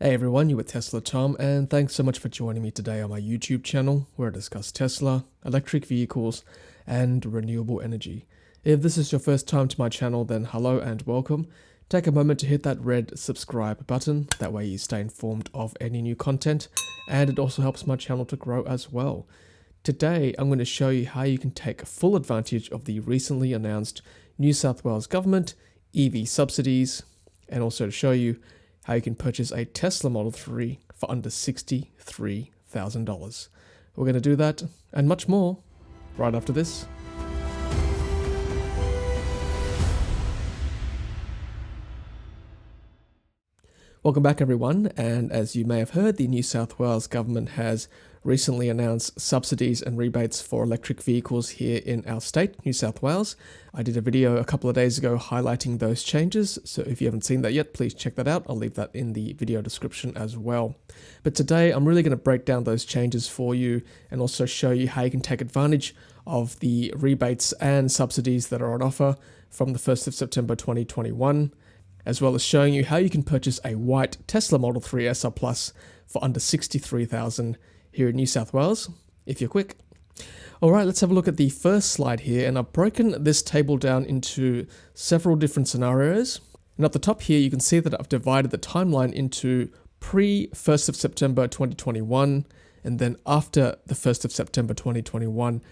Hey everyone, you're with Tesla Tom, and thanks so much for joining me today on my YouTube channel where I discuss Tesla, electric vehicles, and renewable energy. If this is your first time to my channel, then hello and welcome. Take a moment to hit that red subscribe button, that way you stay informed of any new content, and it also helps my channel to grow as well. Today, I'm going to show you how you can take full advantage of the recently announced New South Wales government EV subsidies, and also to show you how you can purchase a Tesla Model 3 for under $63,000. We're going to do that and much more right after this. Welcome back everyone, and as you may have heard, the New South Wales government has recently announced subsidies and rebates for electric vehicles here in our state, New South Wales. I did a video a couple of days ago highlighting those changes, so if you haven't seen that yet, please check that out. I'll leave that in the video description as well. But today, I'm really going to break down those changes for you and also show you how you can take advantage of the rebates and subsidies that are on offer from the 1st of September 2021. As well as showing you how you can purchase a white Tesla Model 3 SR Plus for under $63,000 here in New South Wales, if you're quick. Alright, let's have a look at the first slide here, and I've broken this table down into several different scenarios. And at the top here, you can see that I've divided the timeline into pre-1st of September 2021, and then after the 1st of September 2021.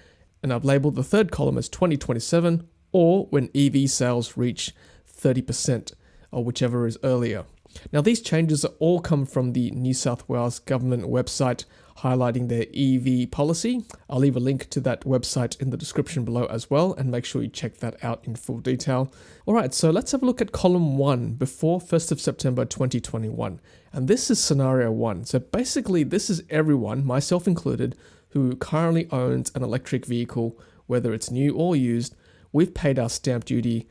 And I've labeled the third column as 2027, or when EV sales reach 30%. Or whichever is earlier. Now these changes all come from the New South Wales government website highlighting their EV policy. I'll leave a link to that website in the description below as well, and make sure you check that out in full detail. Alright, so let's have a look at column 1 before 1st of September 2021. And this is scenario 1. So basically this is everyone, myself included, who currently owns an electric vehicle, whether it's new or used. We've paid our stamp duty.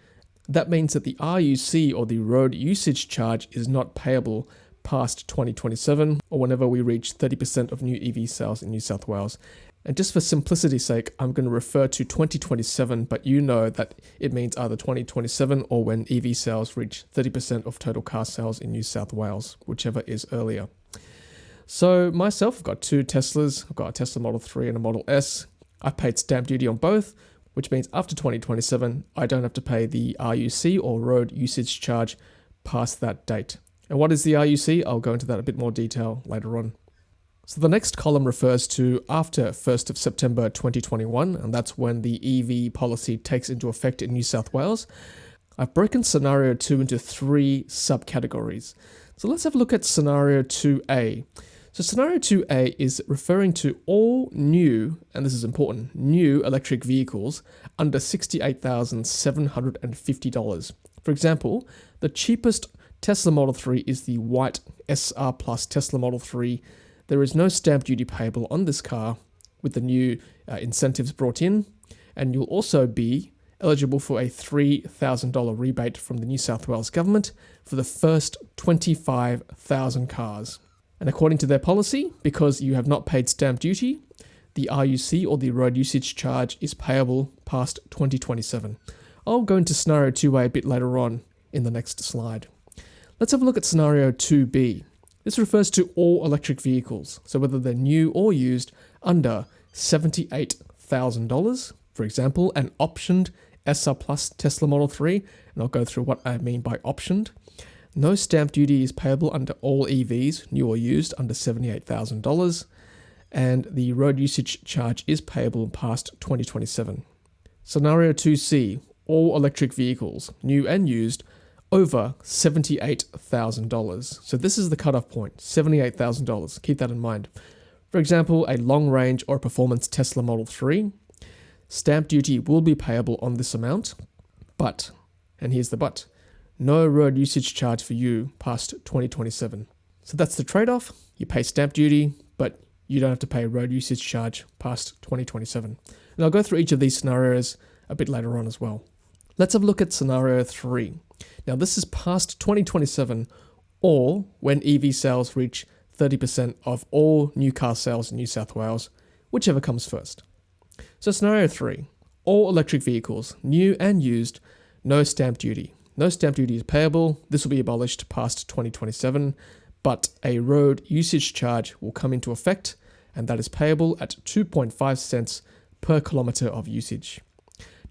That means that the RUC, or the road usage charge, is not payable past 2027 or whenever we reach 30% of new EV sales in New South Wales. And just for simplicity's sake, I'm going to refer to 2027, but you know that it means either 2027 or when EV sales reach 30% of total car sales in New South Wales, whichever is earlier. So myself, I've got two Teslas. I've got a Tesla Model 3 and a Model S. I've paid stamp duty on both, which means after 2027, I don't have to pay the RUC, or road usage charge, past that date. And what is the RUC? I'll go into that in a bit more detail later on. So the next column refers to after 1st of September 2021, and that's when the EV policy takes into effect in New South Wales. I've broken scenario 2 into 3 subcategories. So let's have a look at scenario 2A. So scenario 2A is referring to all new, and this is important, new electric vehicles under $68,750. For example, the cheapest Tesla Model 3 is the white SR Plus Tesla Model 3. There is no stamp duty payable on this car with the new incentives brought in, and you'll also be eligible for a $3,000 rebate from the New South Wales government for the first 25,000 cars. And according to their policy, because you have not paid stamp duty, the RUC, or the road usage charge, is payable past 2027. I'll go into scenario 2A a bit later on in the next slide. Let's have a look at scenario 2B. This refers to all electric vehicles, so whether they're new or used, under $78,000. For example, an optioned SR Plus Tesla Model 3, and I'll go through what I mean by optioned. No stamp duty is payable under all EVs, new or used, under $78,000, and the road usage charge is payable past 2027. Scenario 2C, all electric vehicles, new and used, over $78,000. So this is the cutoff point, $78,000. Keep that in mind. For example, a long range or performance Tesla Model 3, stamp duty will be payable on this amount, but, and here's the but, no road usage charge for you past 2027. So that's the trade-off. You pay stamp duty, but you don't have to pay a road usage charge past 2027. And I'll go through each of these scenarios a bit later on as well. Let's have a look at scenario 3. Now this is past 2027, or when EV sales reach 30% of all new car sales in New South Wales, whichever comes first. So scenario 3, all electric vehicles, new and used, no stamp duty. No stamp duty is payable. This will be abolished past 2027, but a road usage charge will come into effect, and that is payable at 2.5 cents per kilometre of usage.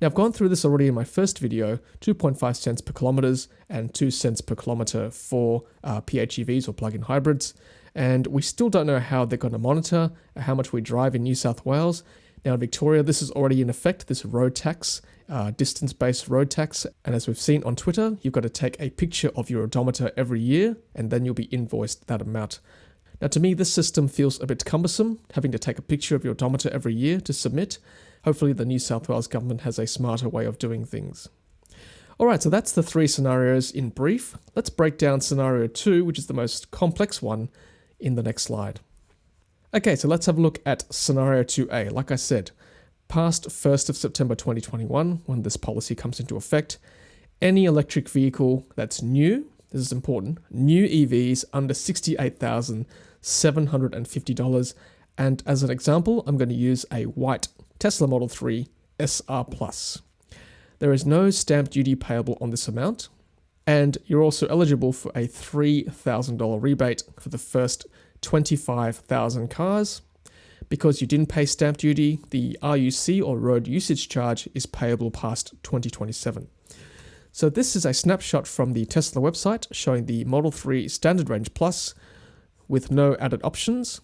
Now, I've gone through this already in my first video, 2.5 cents per kilometres and 2 cents per kilometre for PHEVs or plug-in hybrids, and we still don't know how they're going to monitor how much we drive in New South Wales. Now, in Victoria, this is already in effect, this road tax, distance-based road tax, and as we've seen on Twitter, you've got to take a picture of your odometer every year, and then you'll be invoiced that amount. Now, to me, this system feels a bit cumbersome, having to take a picture of your odometer every year to submit. Hopefully, the New South Wales government has a smarter way of doing things. Alright, so that's the 3 scenarios in brief. Let's break down scenario 2, which is the most complex one, in the next slide. Okay, so let's have a look at scenario 2A. Like I said, past 1st of September 2021, when this policy comes into effect, any electric vehicle that's new, this is important, new EVs under $68,750. And as an example, I'm going to use a white Tesla Model 3 SR Plus. There is no stamp duty payable on this amount, and you're also eligible for a $3,000 rebate for the first 25,000 cars. Because you didn't pay stamp duty, the RUC or road usage charge is payable past 2027. So this is a snapshot from the Tesla website showing the Model 3 Standard Range Plus with no added options.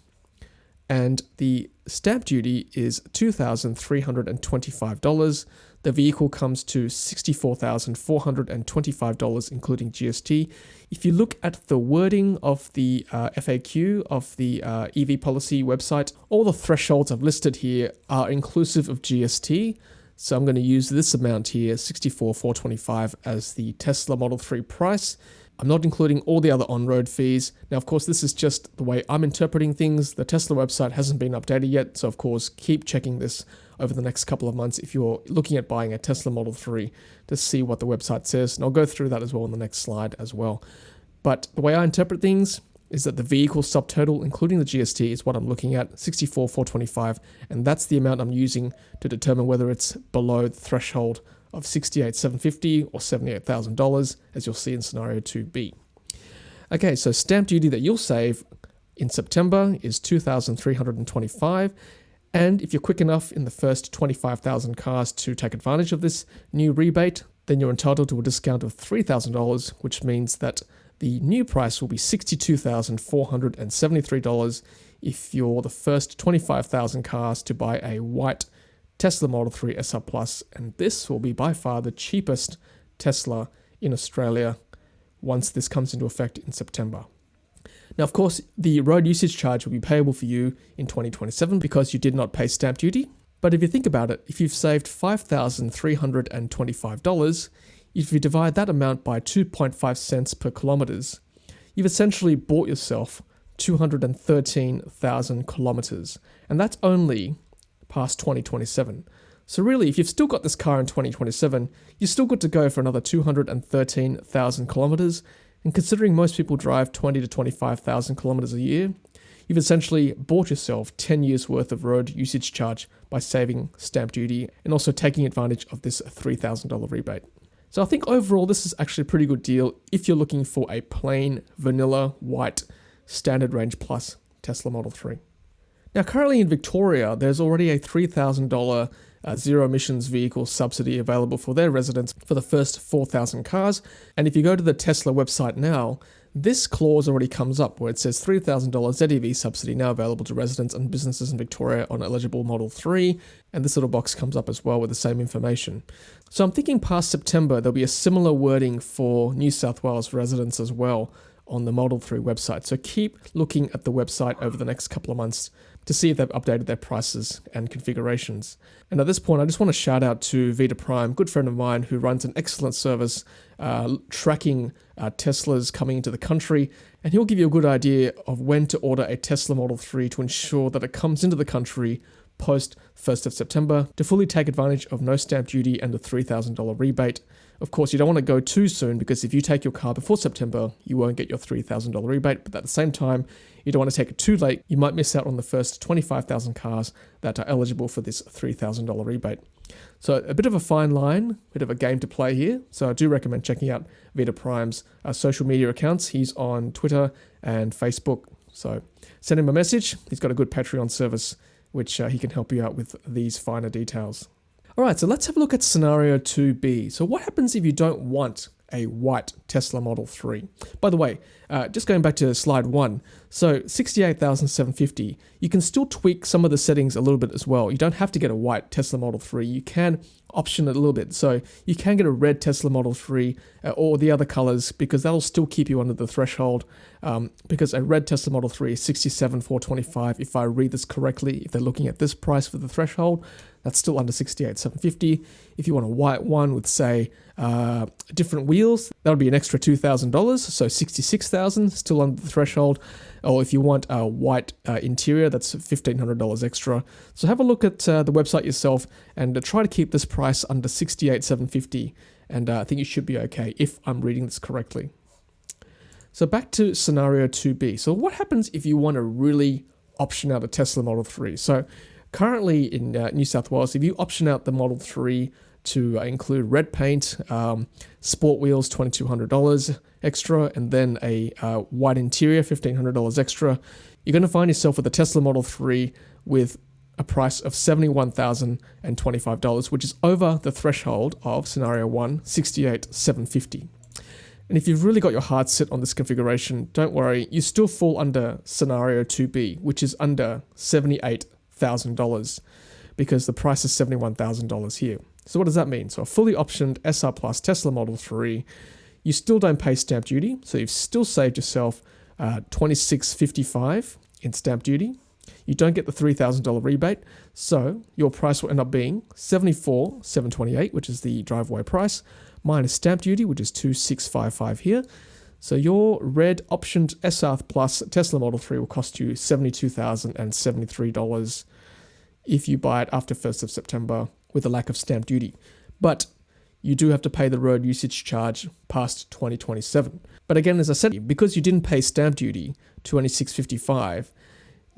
And the stamp duty is $2,325. The vehicle comes to $64,425, including GST. If you look at the wording of the FAQ of the EV policy website, all the thresholds I've listed here are inclusive of GST. So I'm going to use this amount here, $64,425, as the Tesla Model 3 price. I'm not including all the other on-road fees. Now, of course, this is just the way I'm interpreting things. The Tesla website hasn't been updated yet, so of course, keep checking this over the next couple of months if you're looking at buying a Tesla Model 3 to see what the website says. And I'll go through that as well in the next slide as well. But the way I interpret things is that the vehicle subtotal, including the GST, is what I'm looking at, $64,425, and that's the amount I'm using to determine whether it's below the threshold of $68,750 or $78,000, as you'll see in scenario 2B. Okay, so stamp duty that you'll save in September is $2,325, and if you're quick enough in the first 25,000 cars to take advantage of this new rebate, then you're entitled to a discount of $3,000, which means that the new price will be $62,473 if you're the first 25,000 cars to buy a white Tesla Model 3 SR Plus, and this will be by far the cheapest Tesla in Australia once this comes into effect in September. Now, of course, the road usage charge will be payable for you in 2027 because you did not pay stamp duty. But if you think about it, if you've saved $5,325, if you divide that amount by 2.5 cents per kilometres, you've essentially bought yourself 213,000 kilometres, and that's only past 2027. So really, if you've still got this car in 2027, you're still good to go for another 213,000 kilometres, and considering most people drive 20 to 25,000 kilometres a year, you've essentially bought yourself 10 years worth of road usage charge by saving stamp duty and also taking advantage of this $3,000 rebate. So I think overall this is actually a pretty good deal if you're looking for a plain vanilla white Standard Range Plus Tesla Model 3. Now, currently in Victoria, there's already a $3,000 zero emissions vehicle subsidy available for their residents for the first 4,000 cars. And if you go to the Tesla website now, this clause already comes up where it says $3,000 ZEV subsidy now available to residents and businesses in Victoria on eligible Model 3. And this little box comes up as well with the same information. So I'm thinking past September, there'll be a similar wording for New South Wales residents as well on the Model 3 website. So keep looking at the website over the next couple of months to see if they've updated their prices and configurations. And at this point, I just want to shout out to Vita Prime, good friend of mine who runs an excellent service tracking Teslas coming into the country, and he'll give you a good idea of when to order a Tesla Model 3 to ensure that it comes into the country post 1st of September to fully take advantage of no stamp duty and a $3,000 rebate. Of course, you don't want to go too soon because if you take your car before September, you won't get your $3,000 rebate. But at the same time, you don't want to take it too late. You might miss out on the first 25,000 cars that are eligible for this $3,000 rebate. So a bit of a fine line, bit of a game to play here. So I do recommend checking out Vita Prime's social media accounts. He's on Twitter and Facebook. So send him a message. He's got a good Patreon service, which he can help you out with these finer details. All right, so let's have a look at scenario 2B. So what happens if you don't want a white Tesla Model 3? By the way, just going back to slide 1, so $68,750, you can still tweak some of the settings a little bit as well. You don't have to get a white Tesla Model 3. You can option it a little bit. So you can get a red Tesla Model 3 or the other colors, because that'll still keep you under the threshold, because a red Tesla Model 3 is $67,425. If I read this correctly, if they're looking at this price for the threshold, that's still under $68,750. If you want a white one with, say, different wheels, that would be an extra $2,000, so $66,000, still under the threshold. Or if you want a white interior, that's $1,500 extra. So have a look at the website yourself and try to keep this price under $68,750, and I think you should be okay if I'm reading this correctly. So back to scenario 2B. So what happens if you want to really option out a Tesla Model 3? So currently in New South Wales, if you option out the Model 3 to include red paint, sport wheels, $2,200 extra, and then a white interior, $1,500 extra, you're going to find yourself with a Tesla Model 3 with a price of $71,025, which is over the threshold of scenario 1, $68,750. And if you've really got your heart set on this configuration, don't worry, you still fall under scenario 2B, which is under $78,000, because the price is $71,000 here. So what does that mean? So a fully optioned SR Plus Tesla Model 3, you still don't pay stamp duty, so you've still saved yourself $26.55 in stamp duty. You don't get the $3,000 rebate, so your price will end up being $74,728, which is the driveway price, minus stamp duty, which is $2,655 here. So your red optioned SR Plus Tesla Model 3 will cost you $72,073 if you buy it after 1st of September with a lack of stamp duty. But you do have to pay the road usage charge past 2027. But again, as I said, because you didn't pay stamp duty, $26.55,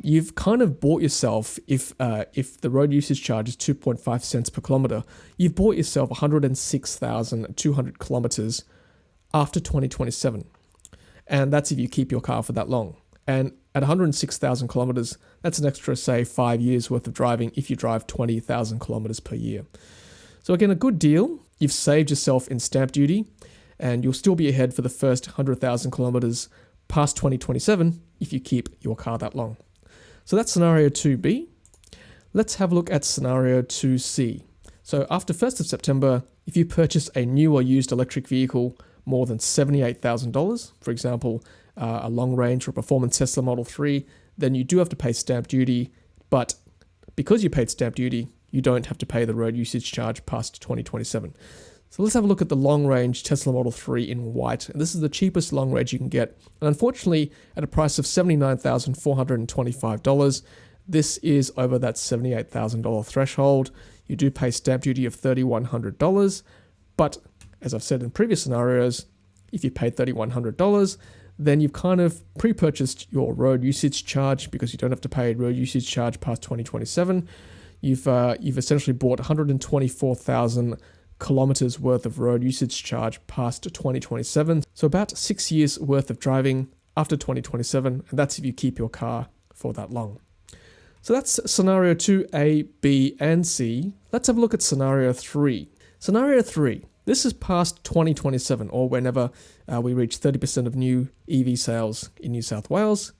you've kind of bought yourself, if the road usage charge is 2.5 cents per kilometer, you've bought yourself 106,200 kilometers after 2027. And that's if you keep your car for that long. And at 106,000 kilometers, that's an extra, say, 5 years worth of driving if you drive 20,000 kilometers per year. So again, a good deal. You've saved yourself in stamp duty, and you'll still be ahead for the first 100,000 kilometers past 2027 if you keep your car that long. So that's scenario 2B. Let's have a look at scenario 2C. So after 1st of September, if you purchase a new or used electric vehicle more than $78,000, for example, a long range or performance Tesla Model 3, then you do have to pay stamp duty, but because you paid stamp duty, you don't have to pay the road usage charge past 2027. So let's have a look at the long range Tesla Model 3 in white. And this is the cheapest long range you can get. And unfortunately, at a price of $79,425, this is over that $78,000 threshold. You do pay stamp duty of $3,100. But as I've said in previous scenarios, if you paid $3,100, then you've kind of pre-purchased your road usage charge because you don't have to pay a road usage charge past 2027. You've essentially bought 124,000 kilometers worth of road usage charge past 2027. So about 6 years worth of driving after 2027, and that's if you keep your car for that long. So that's scenario 2A, B, and C. Let's have a look at scenario 3. Scenario 3. This is past 2027, or whenever we reach 30% of new EV sales in New South Wales.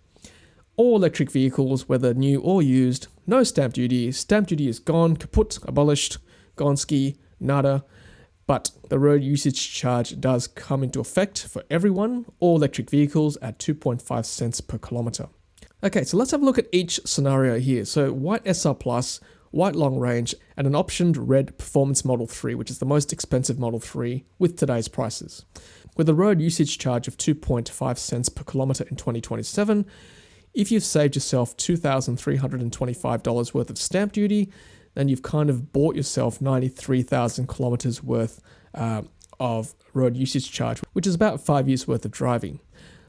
All electric vehicles, whether new or used, no stamp duty. Stamp duty is gone, kaput, abolished, gonski, nada. But the road usage charge does come into effect for everyone, all electric vehicles at 2.5 cents per kilometer. Okay, so let's have a look at each scenario here. So white SR Plus, white long range, and an optioned red performance Model 3, which is the most expensive Model 3 with today's prices. With a road usage charge of 2.5 cents per kilometer in 2027, if you've saved yourself $2,325 worth of stamp duty, then you've kind of bought yourself 93,000 kilometers worth of road usage charge, which is about 5 years worth of driving.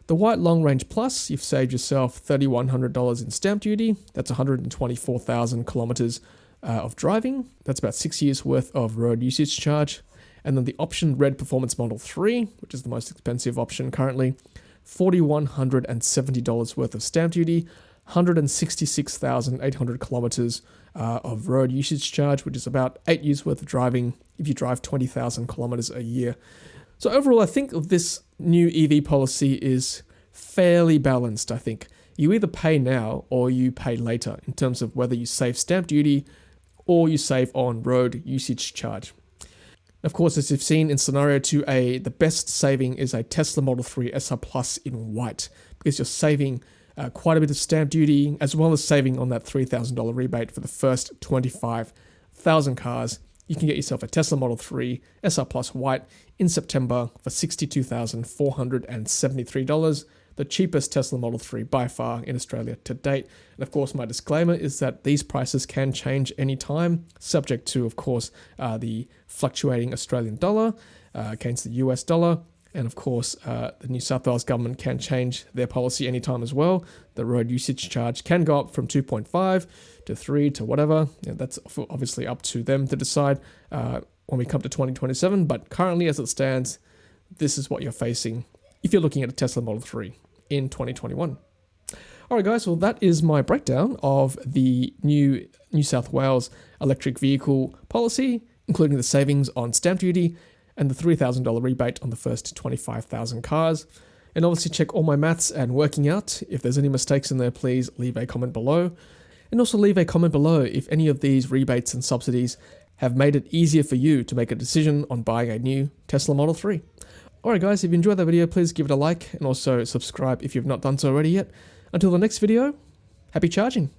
The white long range plus, you've saved yourself $3,100 in stamp duty. That's 124,000 kilometers of driving. That's about 6 years worth of road usage charge. And then the option Red Performance Model 3, which is the most expensive option currently, $4,170 worth of stamp duty, 166,800 kilometers of road usage charge, which is about 8 years worth of driving if you drive 20,000 kilometers a year. So overall, I think this new EV policy is fairly balanced, I think. You either pay now or you pay later in terms of whether you save stamp duty or you save on road usage charge. Of course, as you've seen in scenario 2A, the best saving is a Tesla Model 3 SR Plus in white, because you're saving quite a bit of stamp duty, as well as saving on that $3,000 rebate for the first 25,000 cars. You can get yourself a Tesla Model 3 SR Plus white in September for $62,473, the cheapest Tesla Model 3 by far in Australia to date. And of course, my disclaimer is that these prices can change anytime, subject to, of course, the fluctuating Australian dollar against the US dollar. And of course, the New South Wales government can change their policy anytime as well. The road usage charge can go up from 2.5 to 3 to whatever. Yeah, that's obviously up to them to decide when we come to 2027. But currently, as it stands, this is what you're facing if you're looking at a Tesla Model 3 in 2021. All right, guys, well, that is my breakdown of the new New South Wales electric vehicle policy, including the savings on stamp duty and the $3,000 rebate on the first 25,000 cars. And obviously check all my maths and working out. If there's any mistakes in there, please leave a comment below. And also leave a comment below if any of these rebates and subsidies have made it easier for you to make a decision on buying a new Tesla Model 3. Alright guys, if you enjoyed that video, please give it a like and also subscribe if you've not done so already yet. Until the next video, happy charging!